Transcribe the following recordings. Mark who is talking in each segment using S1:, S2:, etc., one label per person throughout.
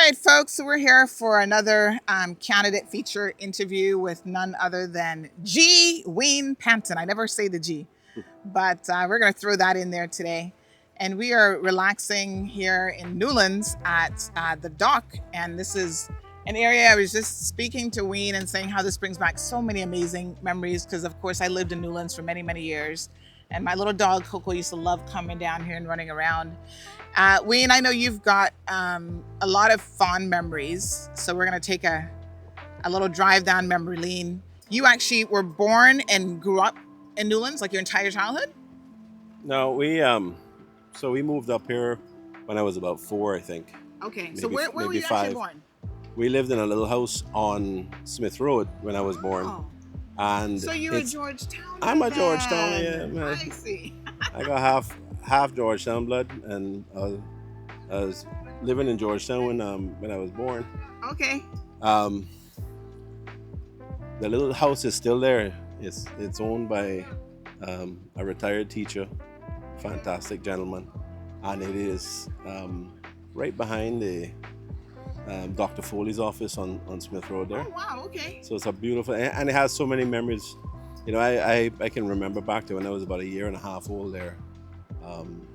S1: right, folks, so we're here for another candidate feature interview with none other than G. Wayne Panton. I never say the G, but we're going to throw that in there today. And we are relaxing here in Newlands at the dock. And this is an area I was just speaking to Wayne and saying how this brings back so many amazing memories because, of course, I lived in Newlands for many, many years. And my little dog, Coco, used to love coming down here and running around. Wayne, I know you've got a lot of fond memories. So we're going to take a little drive down memory lane. You actually were born and grew up in Newlands, like your entire childhood?
S2: No, we moved up here when I was about 4, I think.
S1: Okay, so
S2: Maybe
S1: where were
S2: maybe
S1: you actually
S2: 5.
S1: born?
S2: We lived in a little house on Smith Road when I was born,
S1: Oh,
S2: and
S1: so you're a
S2: it's
S1: Georgetown
S2: I'm a Georgetown, yeah,
S1: then.
S2: man.
S1: I see.
S2: I got half Georgetown blood, and I was living in Georgetown when I was born.
S1: Okay.
S2: Um, the little house is still there. It's owned by a retired teacher, fantastic gentleman, and it is right behind the Dr. Foley's office on Smith Road there.
S1: Oh, wow. Okay.
S2: So it's a beautiful, and it has so many memories. You know, I can remember back to when I was about a year and a half old there. Um,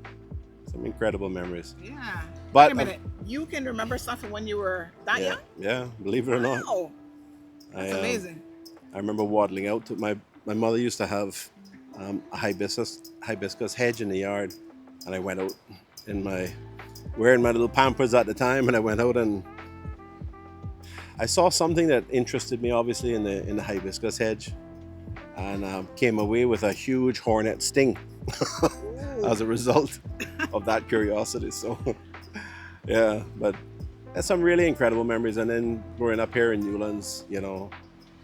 S2: some incredible memories.
S1: Yeah. Wait
S2: But
S1: a minute. You can remember stuff from when you were that
S2: yeah,
S1: young?
S2: yeah, believe it or not,
S1: Wow.
S2: I
S1: That's amazing.
S2: I remember waddling out to my mother used to have a hibiscus hedge in the yard, and I went out in my wearing my little Pampers at the time, and I went out and I saw something that interested me, obviously in the hibiscus hedge, and came away with a huge hornet sting
S1: Ooh.
S2: as a result of that curiosity. So yeah, but that's some really incredible memories. And then growing up here in Newlands, you know,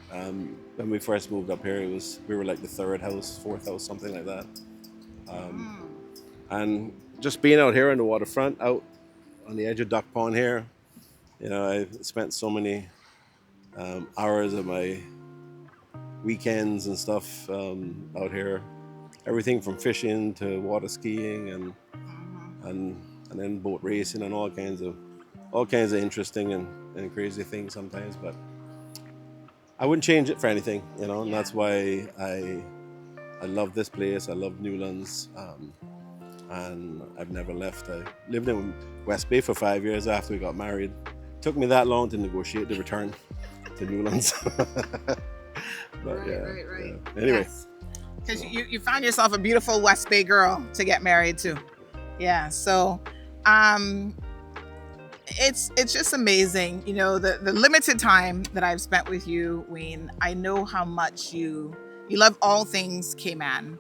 S2: when we first moved up here, we were like the third house, fourth house, something like that. Um,
S1: Mm.
S2: and just being out here on the waterfront, out on the edge of Duck Pond here, you know, I spent so many hours of my weekends and stuff out here. Everything from fishing to water skiing
S1: Mhm.
S2: and and then boat racing and all kinds of interesting and crazy things sometimes. But I wouldn't change it for anything, you know, and
S1: Yeah.
S2: that's why I love this place. I love Newlands, and I've never left. I lived in West Bay for 5 years after we got married. Took me that long to negotiate the return to Newlands. But
S1: Right,
S2: yeah,
S1: right, right.
S2: yeah. Anyway,
S1: Yes. Because you found yourself a beautiful West Bay girl to get married to. Yeah. So um it's just amazing. You know, the limited time that I've spent with you, Wayne, I know how much you love all things Cayman.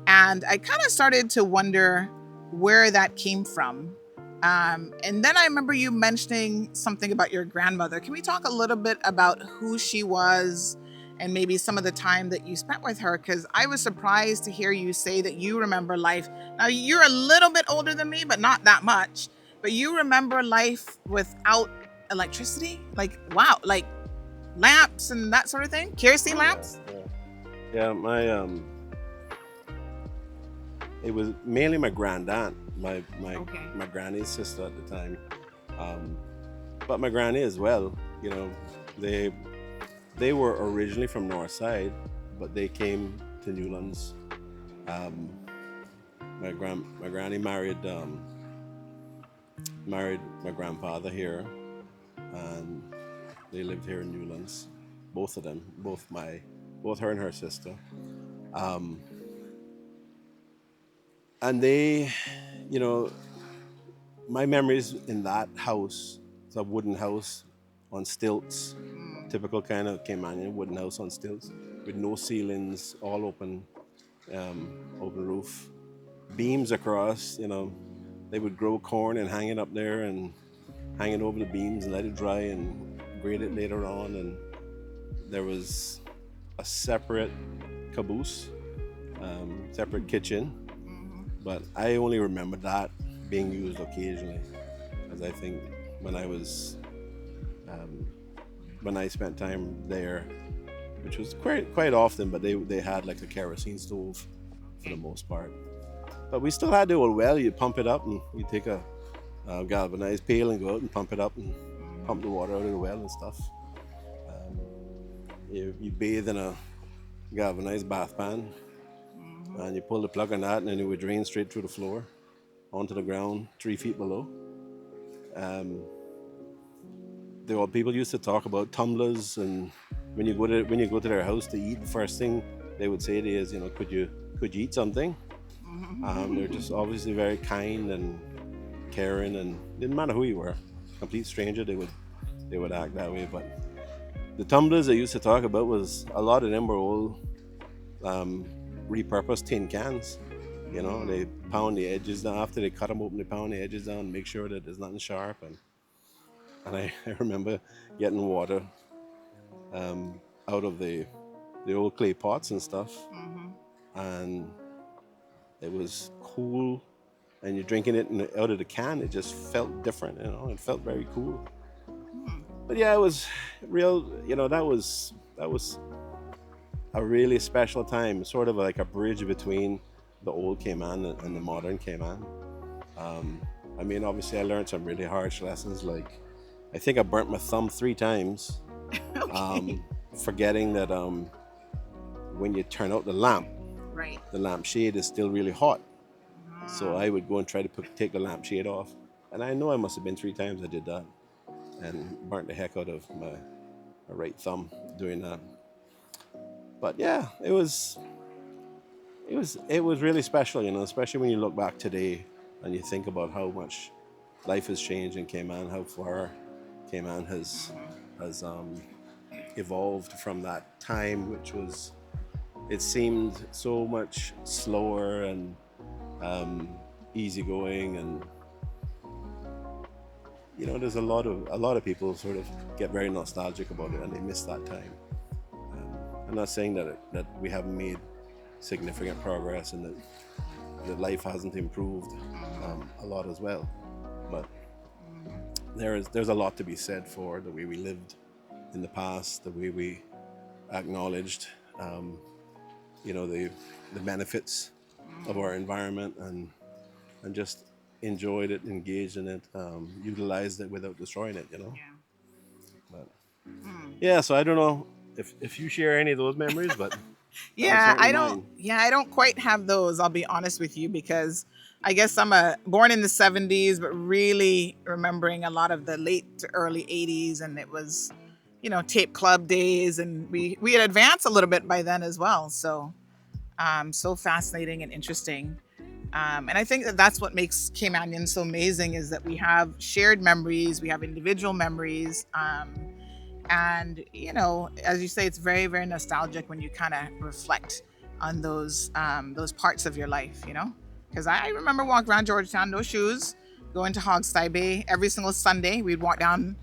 S1: And I kind of started to wonder where that came from. And then I remember you mentioning something about your grandmother. Can we talk a little bit about who she was and maybe some of the time that you spent with her? Because I was surprised to hear you say that you remember life. Now, you're a little bit older than me, but not that much. But you remember life without electricity? Like, wow, like lamps and that sort of thing? Kerosene
S2: yeah,
S1: lamps?
S2: yeah, yeah. It was mainly my granddaunt,
S1: Okay.
S2: my granny's sister at the time, um, but my granny as well. You know, they they were originally from North Side, but they came to Newlands. Um, my granny married my grandfather here, and they lived here in Newlands. Both of them, both her and her sister. Um, and they, you know, my memories in that house, it's a wooden house on stilts,
S1: Mm.
S2: typical kind of Caymanian wooden house on stilts with no ceilings, all open roof, beams across. You know, they would grow corn and hang it up there and hang it over the beams and let it dry and grate it later on. And there was a separate caboose, separate kitchen,
S1: Mhm.
S2: but I only remember that being used occasionally, as I think when I was um, when I spent time there, which was quite often. But they had like a kerosene stove for the
S1: Okay.
S2: most part. But we still had the old well. You pump it up and you take a galvanized pail and go out and pump it up and pump the water out of the well and stuff. Um, you bathe in a galvanized bath pan, and you pull the plug on that, and then it would drain straight through the floor onto the ground 3 feet below. Um, People used to talk about tumblers, and when you go to their house to eat, the first thing they would say to you is, could you eat something? They're just obviously very kind and caring, and didn't matter who you were, complete stranger, they would act that way. But the tumblers they used to talk about was a lot of them were old repurposed tin cans. They pound the edges down after they cut them open. They pound the edges down, make sure that there's nothing sharp, and I remember getting water out of the old clay pots and stuff, and it was cool. And you're drinking it out of the can, it just felt different. It felt very cool. But yeah, it was real. That was a really special time, sort of like a bridge between the old Cayman and the modern Cayman. Obviously, I learned some really harsh lessons. Like, I think I burnt my thumb 3 times,
S1: Okay.
S2: forgetting that when you turn out the lamp,
S1: Right.
S2: the lampshade is still really hot. So I would go and try to take the lampshade off. And I know I must have been 3 times I did that, and burnt the heck out of my right thumb doing that. But yeah, it was really special, especially when you look back today and you think about how much life has changed in Cayman, how far Cayman has evolved from that time, which was, it seemed so much slower and easygoing, and there's a lot of people sort of get very nostalgic about it, and they miss that time. I'm not saying that we haven't made significant progress, and that life hasn't improved a lot as well, but there's a lot to be said for the way we lived in the past, the way we acknowledged the benefits of our environment, and just enjoyed it, engaged in it, utilized it without destroying it.
S1: Yeah.
S2: But yeah, so I don't know if you share any of those memories, but that was
S1: Yeah,
S2: certainly mine.
S1: I don't quite have those, I'll be honest with you, because I guess I'm born in the 70s, but really remembering a lot of the late to early 80s, and it was, tape club days, and we had advanced a little bit by then as well. So fascinating and interesting. And I think that that's what makes Caymanian so amazing, is that we have shared memories, we have individual memories, and as you say, it's very, very nostalgic when you kind of reflect on those parts of your life. Because I remember walking around Georgetown, no shoes, going to Hogstye Bay every single Sunday. We'd walk down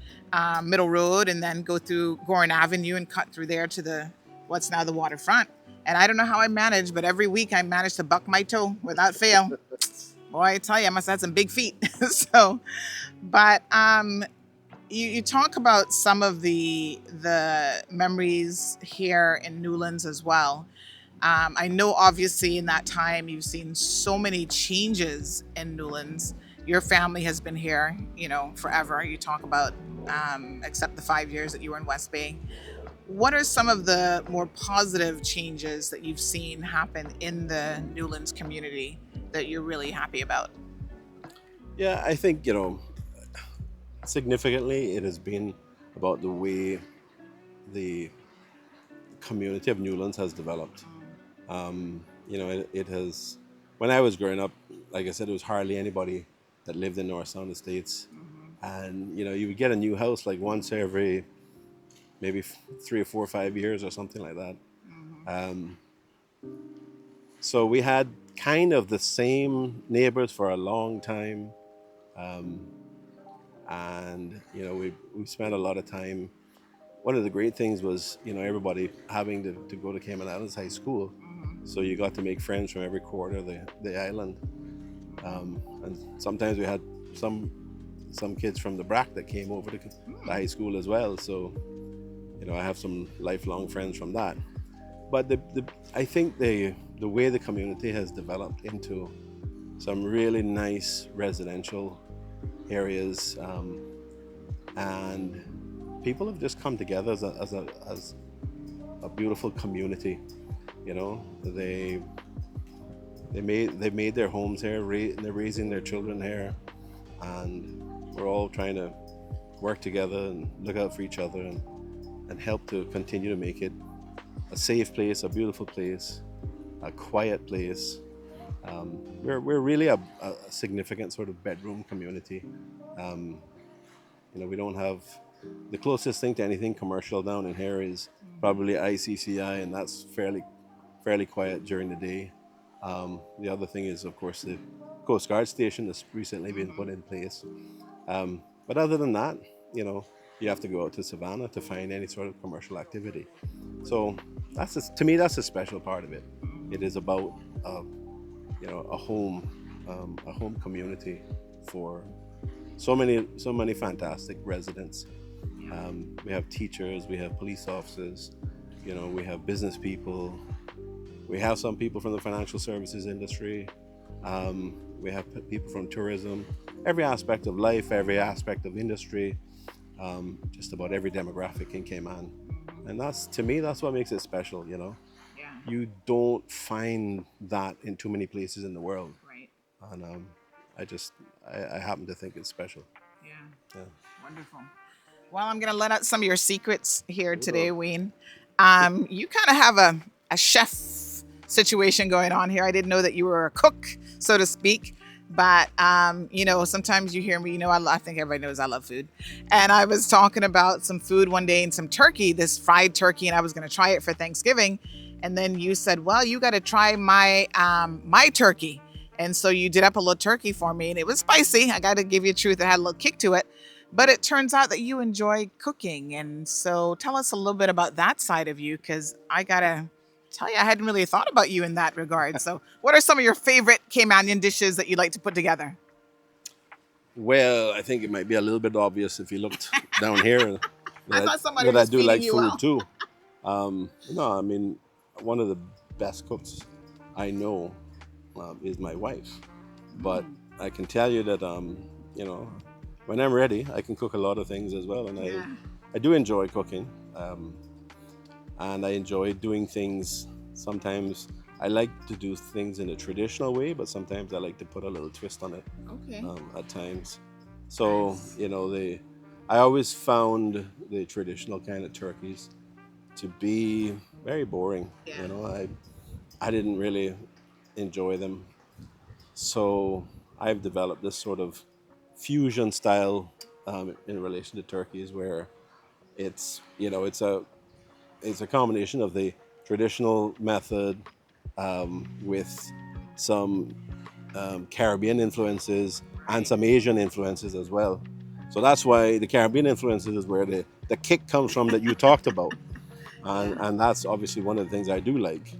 S1: Middle Road and then go through Gorin Avenue and cut through there to what's now the waterfront. And I don't know how I managed, but every week I managed to buck my toe without fail. Boy, I tell you, I must have had some big feet. But you talk about some of the memories here in Newlands as well. I know, obviously, in that time you've seen so many changes in Newlands. Your family has been here, forever. You talk about, except the 5 years that you were in West Bay. What are some of the more positive changes that you've seen happen in the Newlands community that you're really happy about?
S2: Yeah, I think significantly it has been about the way the community of Newlands has developed. It has. When I was growing up, like I said, there was hardly anybody that lived in North Sound Estates, and you would get a new house like once every maybe 3 or 4 or 5 years or something like that. So we had kind of the same neighbors for a long time, and we spent a lot of time. One of the great things was everybody having to go to Cayman Islands High School, so you got to make friends from every quarter of the island, and sometimes we had some kids from the BRAC that came over to the high school as well. So I have some lifelong friends from that. But I think the way the community has developed into some really nice residential areas, and people have just come together as a beautiful community. You know, they made their homes here, and they're raising their children here, and we're all trying to work together and look out for each other and help to continue to make it a safe place, a beautiful place, a quiet place. We're really a significant sort of bedroom community. Um, you know, we don't have the closest thing to anything commercial down in here is probably ICCI, and that's fairly quiet during the day. The other thing is, of course, the Coast Guard station that's recently been put in place. But other than that, you know, you have to go out to Savannah to find any sort of commercial activity. So to me, that's a special part of it. It is about you know, a home community for so many fantastic residents. We have teachers, we have police officers, you know, we have business people, we have some people from the financial services industry, we have people from tourism, every aspect of life, every aspect of industry, just about every demographic in Cayman. And that's, to me, that's what makes it special, you know.
S1: Yeah.
S2: You don't find that in too many places in the world.
S1: Right.
S2: And I happen to think it's special.
S1: Yeah.
S2: Yeah.
S1: Wonderful. Well, I'm going to let out some of your secrets here
S2: Hold
S1: today,
S2: on.
S1: Wayne. You kind of have a chef situation going on here. I didn't know that you were a cook, so to speak. But, you know, sometimes you hear me, you know, I think everybody knows I love food. And I was talking about some food one day and some turkey, this fried turkey, and I was going to try it for Thanksgiving. And then you said, well, you got to try my turkey. And so you did up a little turkey for me, and it was spicy. I got to give you the truth. It had a little kick to it. But it turns out that you enjoy cooking. And so tell us a little bit about that side of you, because I got to tell you, I hadn't really thought about you in that regard. So, what are some of your favorite Caymanian dishes that you like to put together?
S2: Well, I think it might be a little bit obvious if you looked down here
S1: I
S2: that
S1: thought somebody
S2: I
S1: was
S2: do
S1: feeding
S2: like
S1: you
S2: food
S1: well.
S2: too. No, I mean, one of the best cooks I know is my wife. But I can tell you that, you know, when I'm ready, I can cook a lot of things as well. And
S1: Yeah.
S2: I do enjoy cooking. And I enjoy doing things. Sometimes I like to do things in a traditional way, but sometimes I like to put a little twist on it
S1: Okay.
S2: at times. So,
S1: Nice.
S2: you know, I always found the traditional kind of turkeys to be very boring.
S1: Yeah.
S2: You know, I didn't really enjoy them. So I've developed this sort of fusion style in relation to turkeys, where it's, you know, it's a combination of the traditional method with some Caribbean influences and
S1: Right.
S2: some Asian influences as well. So that's why the Caribbean influences is where the kick comes from that you talked about,
S1: Yeah.
S2: and that's obviously one of the things I do like.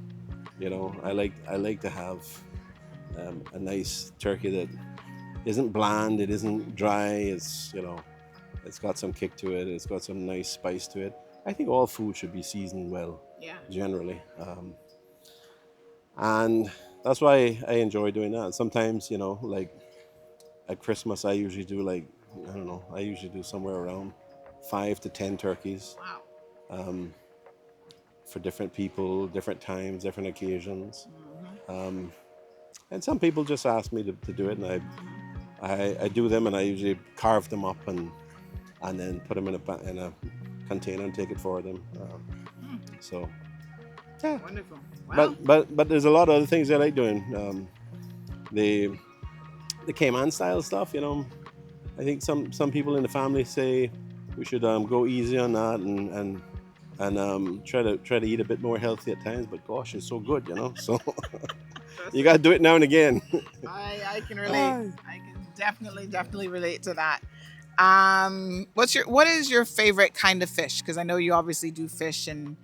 S2: You know, I like to have a nice turkey that isn't bland, it isn't dry. It's, you know, it's got some kick to it. It's got some nice spice to it. I think all food should be seasoned well,
S1: Yeah.
S2: generally, and that's why I enjoy doing that. Sometimes, you know, like at Christmas, I usually do like, I don't know, I usually do somewhere around 5 to 10 turkeys
S1: Wow.
S2: um, for different people, different times, different occasions.
S1: Hmm.
S2: Um, and some people just ask me to do it, and I do them, and I usually carve them up and then put them in a container and take it for them. So yeah,
S1: Wonderful. Well,
S2: but there's a lot of other things I like doing. The the Cayman style stuff, you know. I think some people in the family say we should go easy on that and try to eat a bit more healthy at times. But gosh, it's so good, you know. So
S1: trust
S2: you got to
S1: me.
S2: do it now and again.
S1: I can relate.
S2: Aye.
S1: I can definitely relate to that. What is your favorite kind of fish? Because I know you obviously do fish, and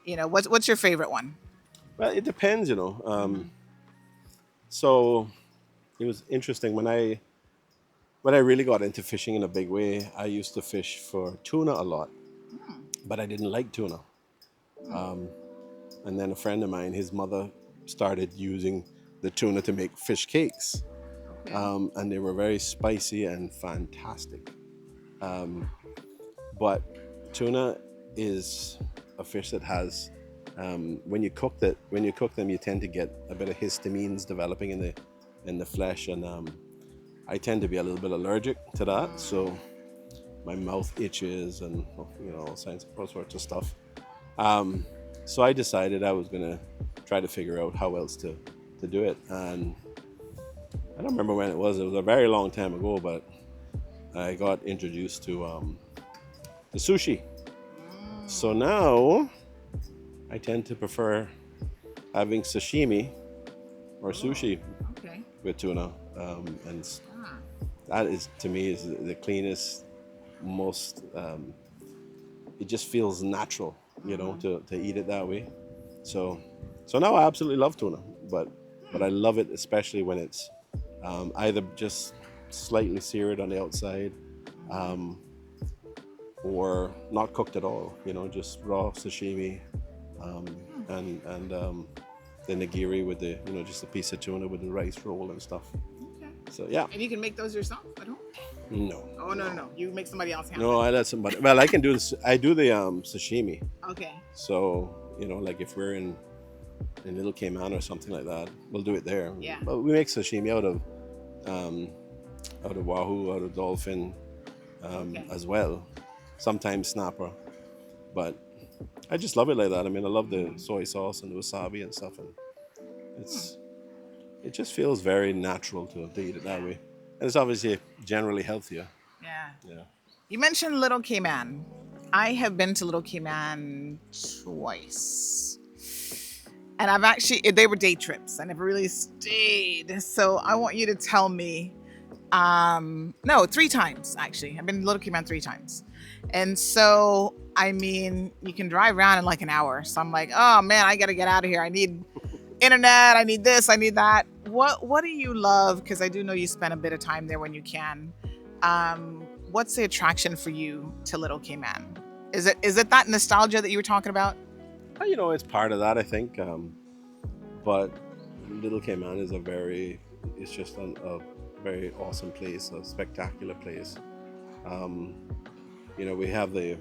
S1: you know what's your favorite one?
S2: Well, it depends, you know.
S1: Hmm.
S2: So it was interesting when I really got into fishing in a big way. I used to fish for tuna a lot, but I didn't like tuna. And then a friend of mine, his mother, started using the tuna to make fish cakes,
S1: Okay.
S2: and they were very spicy and fantastic. Um, but tuna is a fish that has when you cook them, you tend to get a bit of histamines developing in the flesh, and I tend to be a little bit allergic to that. So my mouth itches, and all sorts of stuff. Um, so I decided I was gonna try to figure out how else to do it, and I don't remember when it was. It was a very long time ago, but I got introduced to the sushi. So now I tend to prefer having sashimi or sushi
S1: Okay.
S2: with tuna, and
S1: Ah.
S2: that is to me is the cleanest, most. It just feels natural, to eat it that way. So, so now I absolutely love tuna, but I love it especially when it's either just slightly seared on the outside, um, or not cooked at all. Just raw sashimi, um, and the nigiri with the just a piece of tuna with the rice roll and stuff.
S1: Okay.
S2: So yeah,
S1: And you can make those yourself at home?
S2: no,
S1: Oh, no, no, no. You make somebody else handle
S2: no, I let somebody. Well, I can do this. I do the sashimi.
S1: it. Okay.
S2: So like if we're in Little Cayman or something like that, we'll do it there.
S1: Yeah.
S2: But we make sashimi um, out of wahoo, out of dolphin,
S1: Okay.
S2: as well. Sometimes snapper, but I just love it like that. I mean, I love the soy sauce and the wasabi and stuff, and it's it just feels very natural to eat it that way, and it's obviously generally healthier.
S1: Yeah.
S2: Yeah.
S1: You mentioned Little Cayman. I have been to Little Cayman twice. And I've actually, they were day trips. I never really stayed. So I want you to tell me, no, 3 times actually. I've been to Little Cayman 3 times. And so, I mean, you can drive around in like an hour. So I'm like, oh man, I got to get out of here. I need internet. I need this. I need that. What do you love? Because I do know you spend a bit of time there when you can. What's the attraction for you to Little Cayman? Is it that nostalgia that you were talking about?
S2: It's part of that, I think. But Little Cayman is it's just a very awesome place, a spectacular place. Um, we have the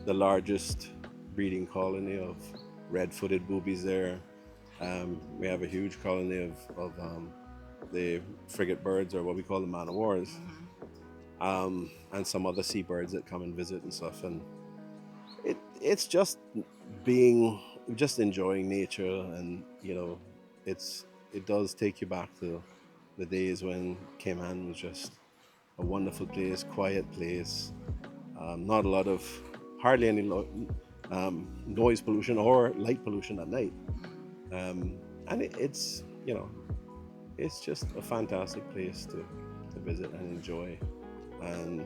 S2: largest breeding colony of red-footed boobies there. We have a huge colony of the frigate birds, or what we call the man of wars, and some other seabirds that come and visit and stuff. And it's just enjoying nature, and it does take you back to the days when Cayman was just a wonderful place, quiet place, not a lot of hardly any noise pollution or light pollution at night, and it's just a fantastic place to visit and enjoy. And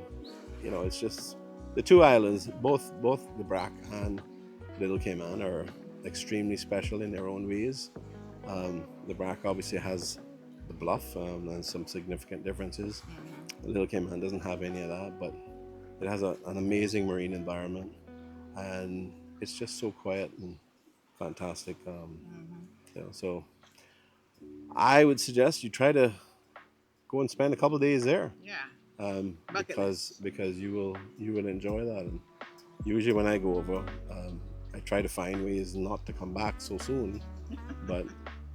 S2: it's just the two islands, both the Brac and Little Cayman, are extremely special in their own ways. The Brac obviously has the bluff, and some significant differences. Little Cayman doesn't have any of that, but it has an amazing marine environment, and it's just so quiet and fantastic. So I would suggest you try to go and spend a couple of days there,
S1: Yeah. Bucket list.
S2: because you will enjoy that. And usually when I go over, I try to find ways not to come back so soon, but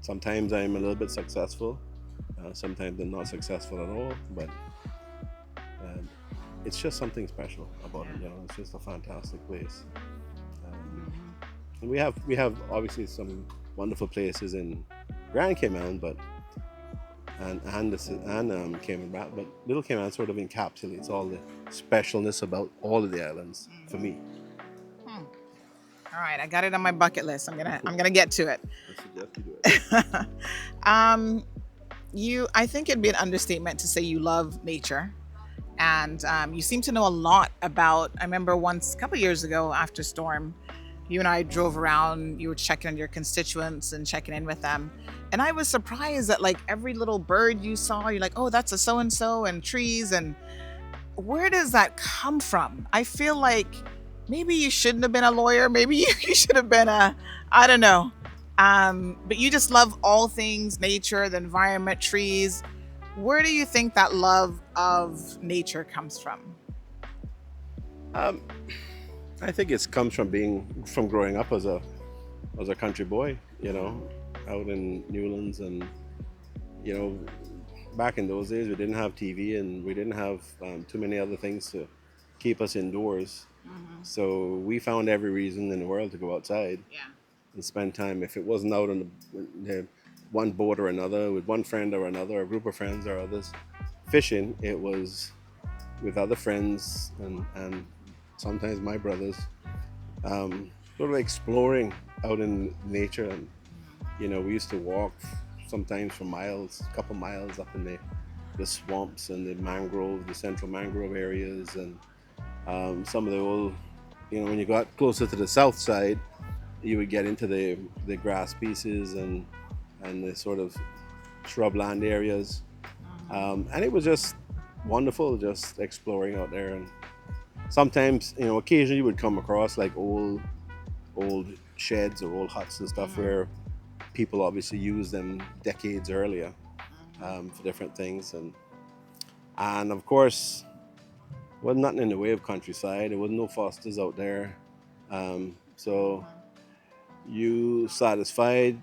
S2: sometimes I'm a little bit successful, sometimes I'm not successful at all. But it's just something special about it. It's just a fantastic place. And we have obviously some wonderful places in Grand Cayman, but Cayman Brac, but Little Cayman sort of encapsulates all the specialness about all of the islands for me.
S1: All right, I got it on my bucket list. I'm gonna get to it.
S2: I suggest you do it.
S1: I think it'd be an understatement to say you love nature, and you seem to know a lot about. I remember once a couple years ago after storm, you and I drove around. You were checking on your constituents and checking in with them, and I was surprised that like every little bird you saw, you're like, oh, that's a so and so, and trees. And where does that come from? I feel like maybe you shouldn't have been a lawyer. Maybe you should have been I don't know. But you just love all things nature, the environment, trees. Where do you think that love of nature comes from?
S2: Um, I think it comes from growing up as a country boy, out in Newlands, and you know, back in those days we didn't have TV and we didn't have too many other things to keep us indoors.
S1: Hmm.
S2: So we found every reason in the world to go outside
S1: Yeah.
S2: and spend time. If it wasn't out on one boat or another, with one friend or another, a group of friends or others, fishing, it was with other friends and sometimes my brothers, sort of exploring out in nature. And we used to walk sometimes for miles, a couple miles up in the swamps and the central mangrove areas, and some of the old, when you got closer to the south side, you would get into the grass pieces and the sort of shrubland areas, and it was just wonderful, just exploring out there. And sometimes, occasionally you would come across like old sheds or old huts and stuff
S1: Hmm.
S2: where people obviously used them decades earlier,
S1: Hmm.
S2: for different things. And of course, wasn't nothing in the way of countryside. There wasn't no Fosters out there, so you satisfied,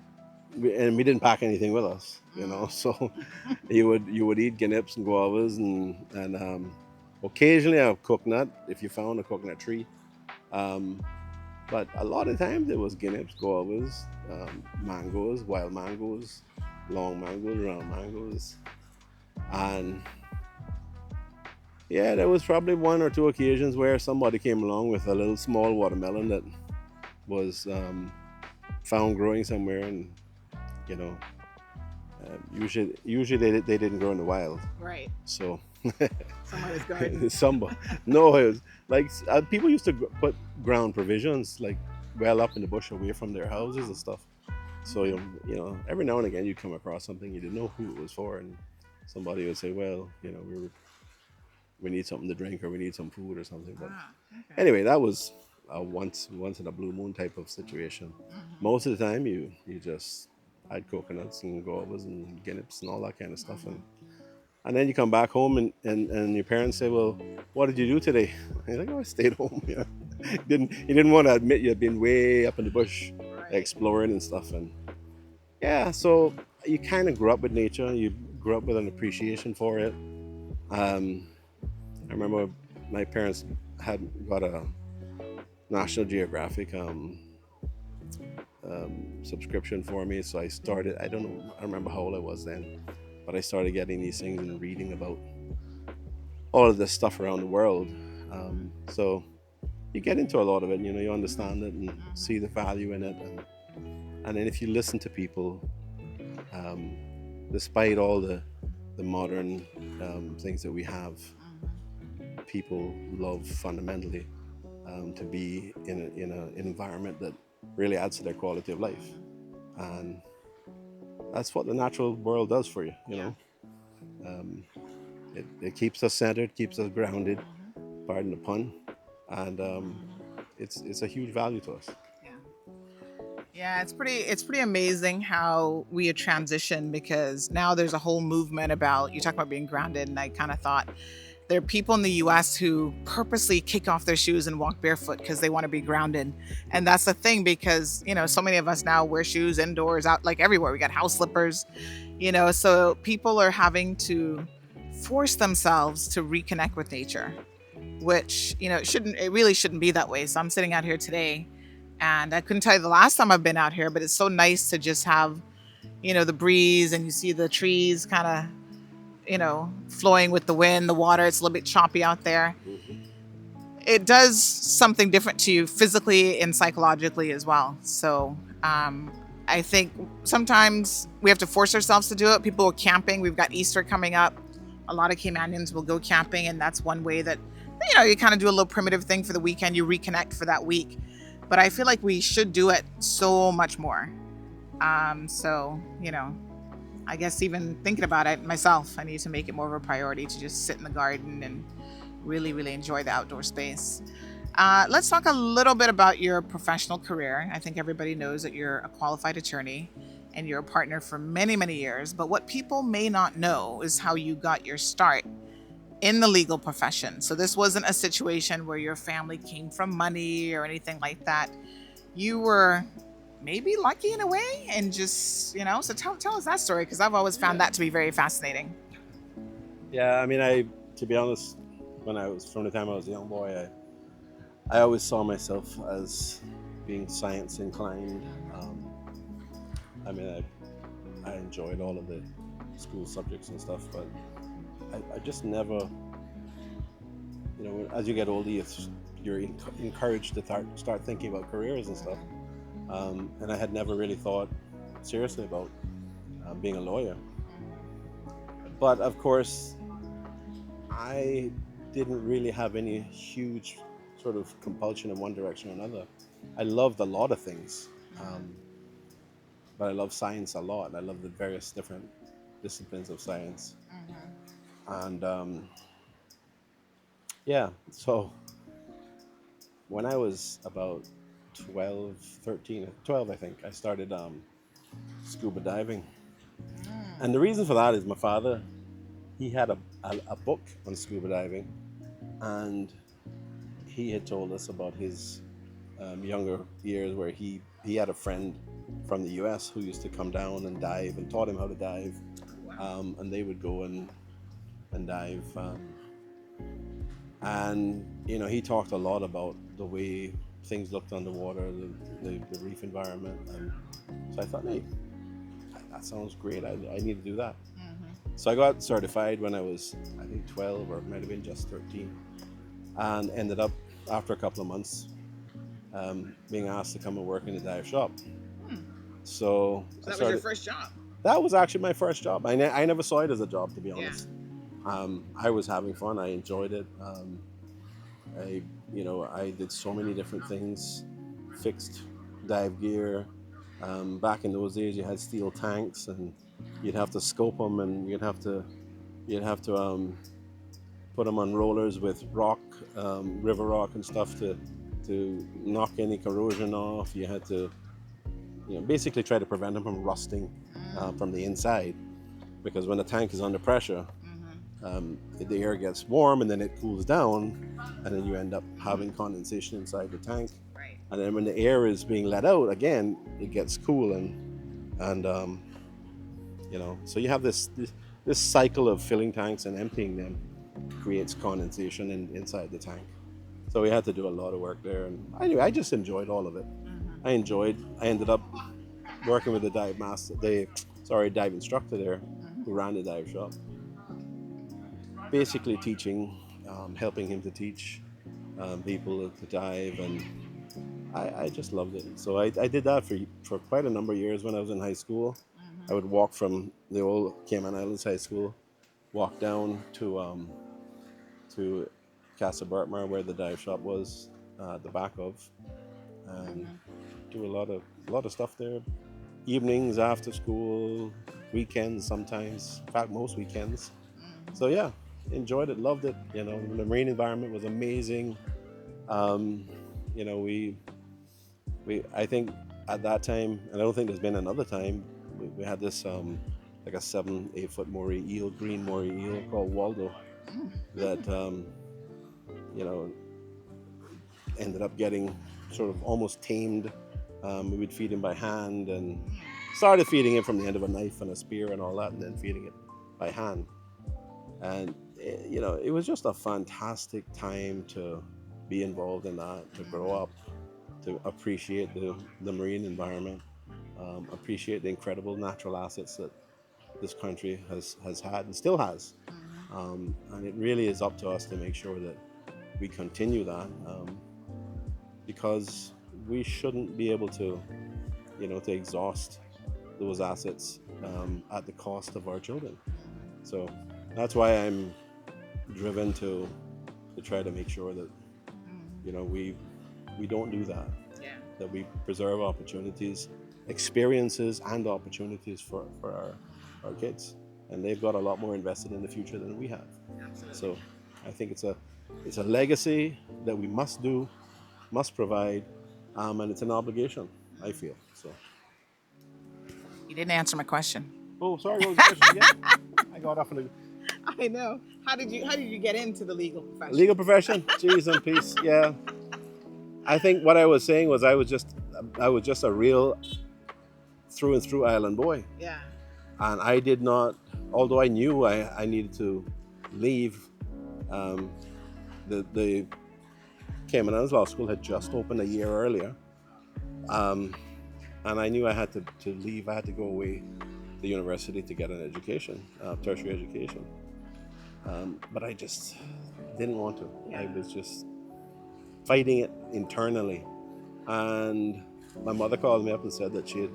S2: and we didn't pack anything with us,
S1: Hmm.
S2: so you would eat ginips and guavas, and occasionally a coconut if you found a coconut tree, um, but a lot of times it was ginips, guavas, mangoes, wild mangoes, long mangoes, round mangoes. And yeah, there was probably one or two occasions where somebody came along with a little small watermelon that was found growing somewhere, and you know usually they didn't grow in the wild.
S1: Right.
S2: So
S1: Somebody's garden.
S2: somebody, no, it was like people used to put ground provisions like well up in the bush away from their houses
S1: Oh,
S2: and stuff. So
S1: okay.
S2: every now and again you come across something you didn't know who it was for, and somebody would say, well, we need something to drink or we need some food or something. But
S1: Ah, okay.
S2: anyway, that was a once in a blue moon type of situation.
S1: Hmm.
S2: Most of the time, you just had coconuts and guavas and ginips and all that kind of stuff, and then you come back home, and your parents say, well, what did you do today? And you're like, oh, I stayed home. You didn't want to admit you had been way up in the bush
S1: Right.
S2: exploring and stuff. And yeah, so you kind of grew up with nature. You grew up with an appreciation for it. um, I remember my parents had got a National Geographic subscription for me. So I started, I don't know, I remember how old I was then, but I started getting these things and reading about all of this stuff around the world. So you get into a lot of it, you understand it and
S1: Hmm.
S2: see the value in it. And then if you listen to people, um, despite all the modern things that we have,
S1: Hmm.
S2: people love fundamentally to be in an environment that really adds to their quality of life.
S1: Hmm.
S2: And that's what the natural world does for you,
S1: Yeah.
S2: Um, it keeps us centered, keeps us grounded,
S1: Hmm.
S2: pardon the pun, and
S1: Hmm.
S2: it's a huge value to us.
S1: Yeah. Yeah, it's pretty amazing how we had transitioned because now there's a whole movement about you talk about being grounded, and I kind of thought there are people in the US who purposely kick off their shoes and walk barefoot because they want to be grounded. And that's the thing because, so many of us now wear shoes indoors, out like everywhere. We got house slippers, so people are having to force themselves to reconnect with nature, which, it really shouldn't be that way. So I'm sitting out here today and I couldn't tell you the last time I've been out here, but it's so nice to just have, the breeze and you see the trees kind of, flowing with the wind, the water. It's a little bit choppy out there.
S2: Hmm.
S1: It does something different to you physically and psychologically as well. So, I think sometimes we have to force ourselves to do it. People are camping. We've got Easter coming up. A lot of Caymanians will go camping, and that's one way that, you kind of do a little primitive thing for the weekend. You reconnect for that week. But I feel like we should do it so much more. So, I guess even thinking about it myself, I need to make it more of a priority to just sit in the garden and really, really enjoy the outdoor space. Let's talk a little bit about your professional career. I think everybody knows that you're a qualified attorney and you're a partner for many, many years. But what people may not know is how you got your start in the legal profession. So this wasn't a situation where your family came from money or anything like that. You were maybe lucky in a way, and just, so tell us that story, because I've always found
S2: Yeah.
S1: that to be very fascinating.
S2: Yeah, I mean, to be honest, from the time I was a young boy, I always saw myself as being science inclined. I mean, I enjoyed all of the school subjects and stuff, but I just never, as you get older, you're encouraged to start thinking about careers and stuff. And I had never really thought seriously about being a lawyer. But of course, I didn't really have any huge sort of compulsion in one direction or another. I loved a lot of things, but I love science a lot. I love the various different disciplines of science. And yeah, so when I was about 12, 13, 12, I think, I started scuba diving. And the reason for that is my father, he had a book on scuba diving, and he had told us about his younger years where he had a friend from the US who used to come down and dive and taught him how to dive. And they would go and dive. And, he talked a lot about the way things looked underwater, the reef environment. And so I thought, hey, that sounds great. I need to do that. So I got certified when I was, I think, 12, or it might have been just 13, and ended up, after a couple of months, being asked to come and work in a dive shop. So
S1: that was your first job?
S2: That was actually my first job. I never saw it as a job, to be honest. I was having fun. I enjoyed it. I did so many different things, fixed dive gear. Back in those days, you had steel tanks, and you'd have to scope them, and you'd have to put them on rollers with rock, river rock and stuff to knock any corrosion off. You had to, basically try to prevent them from rusting from the inside, because when the tank is under pressure, the air gets warm and then it cools down, and then you end up having condensation inside the tank.
S1: Right.
S2: And then when the air is being let out again, it gets cool, and so you have this cycle of filling tanks and emptying them creates condensation inside the tank. So we had to do a lot of work there, and anyway, I just enjoyed all of it. I ended up working with the dive instructor there, who ran the dive shop, basically teaching, helping him to teach people to dive, and I just loved it. So I did that for quite a number of years. When I was in high school, I would walk from the old Cayman Islands High School, walk down to Casa Bertmar, where the dive shop was, the back of, and do a lot of stuff there. Evenings, after school, weekends sometimes. In fact, most weekends. So yeah, enjoyed it, loved it. The marine environment was amazing. We I think at that time, and I don't think there's been another time, we had this like a 7-8 foot moray eel, green moray eel called Waldo, that ended up getting sort of almost tamed. We would feed him by hand, and started feeding him from the end of a knife and a spear and all that, and then feeding it by hand. And it was just a fantastic time to be involved in that, to grow up, to appreciate the marine environment, appreciate the incredible natural assets that this country has had and still has. And it really is up to us to make sure that we continue that, because we shouldn't be able to exhaust those assets at the cost of our children. So that's why I'm driven to try to make sure that we don't do that.
S1: Yeah.
S2: That we preserve opportunities, experiences, and opportunities for our kids, and they've got a lot more invested in the future than we have.
S1: Absolutely.
S2: So I think it's a legacy that we must provide, and it's an obligation, I feel. So.
S1: You didn't answer my question.
S2: Oh, sorry. What was the question again? I got off on
S1: I know. How did you get into the legal profession?
S2: Legal profession, jeez and peace. Yeah, I think what I was saying was I was just a real through and through island boy,
S1: Yeah.
S2: and I did not. Although I knew I needed to leave, um, the Cayman Islands Law School had just opened a year earlier, um, and I knew I had to leave. I had to go away to the university to get an education, tertiary education. But I just didn't want to. I was just fighting it internally. And my mother called me up and said that she'd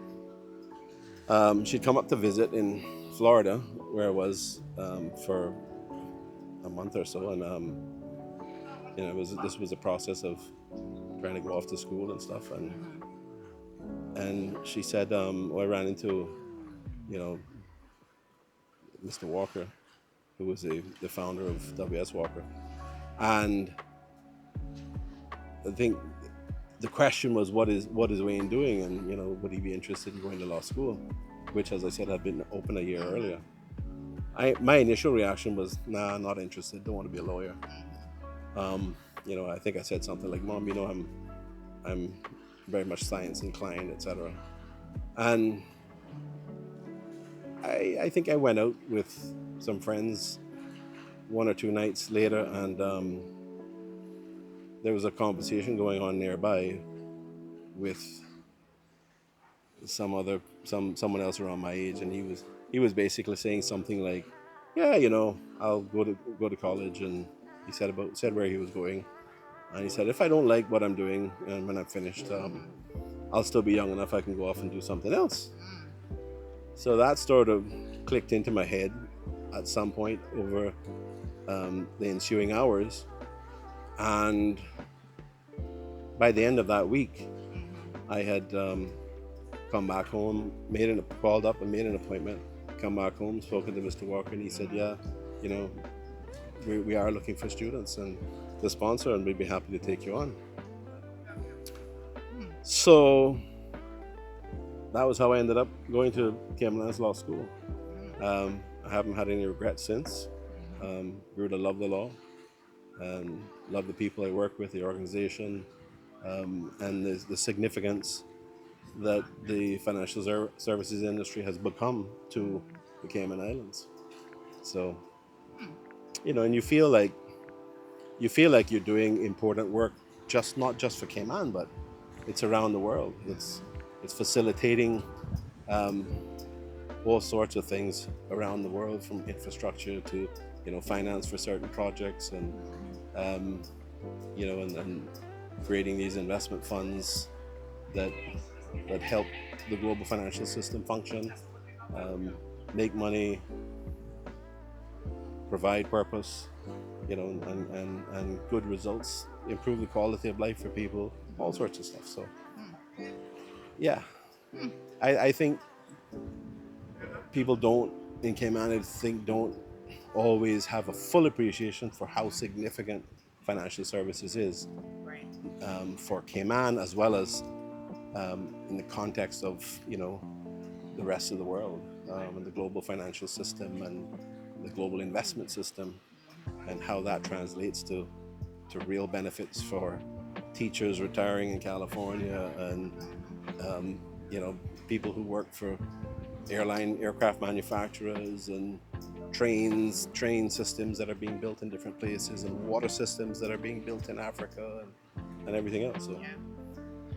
S2: come up to visit in Florida, where I was for a month or so, and this was a process of trying to go off to school and stuff, and she said, I ran into, you know, Mr. Walker, who was the founder of W.S. Walker, and I think the question was, what is Wayne doing, and would he be interested in going to law school, which, as I said, had been open a year earlier. My initial reaction was, nah, not interested, don't want to be a lawyer. I think I said something like, Mom, I'm very much science inclined, etc. And I think I went out with some friends one or two nights later, and there was a conversation going on nearby with someone else around my age, and he was basically saying something like, yeah, I'll go to college, and he said where he was going, and he said, if I don't like what I'm doing and when I'm finished, I'll still be young enough I can go off and do something else. So that sort of clicked into my head at some point over the ensuing hours, and by the end of that week, I had come back home, called up and made an appointment, come back home, spoken to Mr. Walker, and he said, yeah, we are looking for students and the sponsor, and we'd be happy to take you on. So that was how I ended up going to Cayman Islands Law School. I haven't had any regrets since. Grew to love the law and love the people I work with, the organization, and the significance that the financial services industry has become to the Cayman Islands. So, and you feel like you're doing important work, not just for Cayman, but it's around the world. It's facilitating all sorts of things around the world, from infrastructure to finance for certain projects, and and creating these investment funds that help the global financial system function, make money, provide purpose, and good results, improve the quality of life for people, all sorts of stuff. So, yeah, I think people in Cayman don't always have a full appreciation for how significant financial services is,
S1: Right.
S2: For Cayman, as well as in the context of the rest of the world, and the global financial system and the global investment system, and how that translates to real benefits for teachers retiring in California, and people who work for aircraft manufacturers, and train systems that are being built in different places, and water systems that are being built in Africa, and everything else. So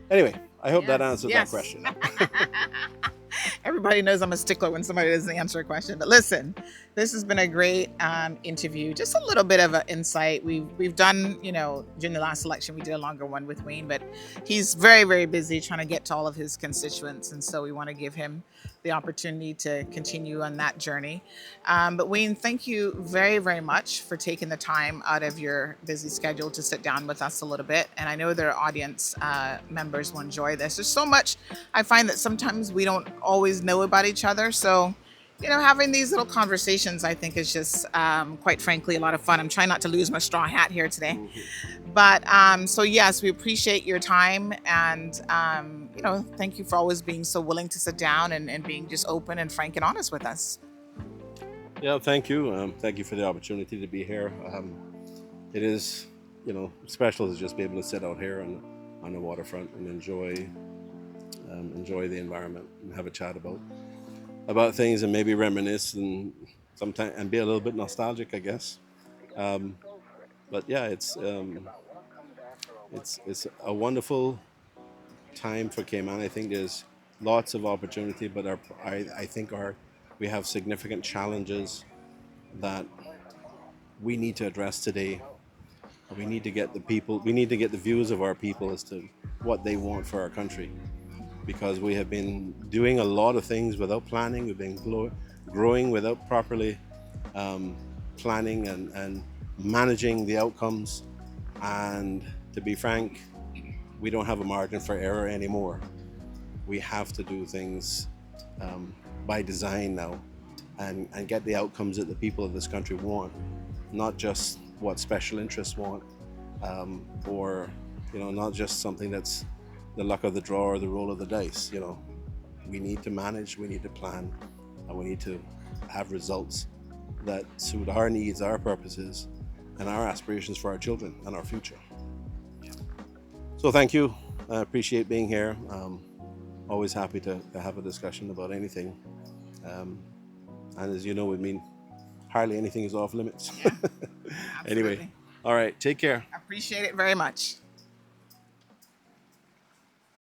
S2: anyway, I hope that answered that question.
S1: Everybody knows I'm a stickler when somebody doesn't answer a question. But listen, this has been a great interview. Just a little bit of an insight. We've done, during the last election, we did a longer one with Wayne, but he's very, very busy trying to get to all of his constituents. And so we want to give him the opportunity to continue on that journey. But Wayne, thank you very, very much for taking the time out of your busy schedule to sit down with us a little bit. And I know their audience members will enjoy this. There's so much I find that sometimes we don't always know about each other. So, having these little conversations, I think, is just, quite frankly, a lot of fun. I'm trying not to lose my straw hat here today. But so yes, we appreciate your time, and thank you for always being so willing to sit down and being just open and frank and honest with us.
S2: Yeah, thank you. Thank you for the opportunity to be here. It is, special to just be able to sit out here on the waterfront and enjoy the environment and have a chat about things and maybe reminisce and sometimes and be a little bit nostalgic, I guess. Um, but yeah, it's a wonderful time for Cayman. I think there's lots of opportunity, but I think we have significant challenges that we need to address today. We need to get the people, we need to get the views of our people as to what they want for our country, because we have been doing a lot of things without planning. We've been growing without properly um, planning and managing the outcomes. And to be frank, we don't have a margin for error anymore. We have to do things um, by design now and get the outcomes that the people of this country want, not just what special interests want, or not just something that's the luck of the draw or the roll of the dice. We need to manage, we need to plan, and we need to have results that suit our needs, our purposes, and our aspirations for our children and our future. So thank you. I appreciate being here. Always happy to have a discussion about anything. Um, and as you know, with me, hardly anything is off limits.
S1: Yeah,
S2: Anyway,
S1: absolutely.
S2: all right, take care.
S1: I appreciate it very much.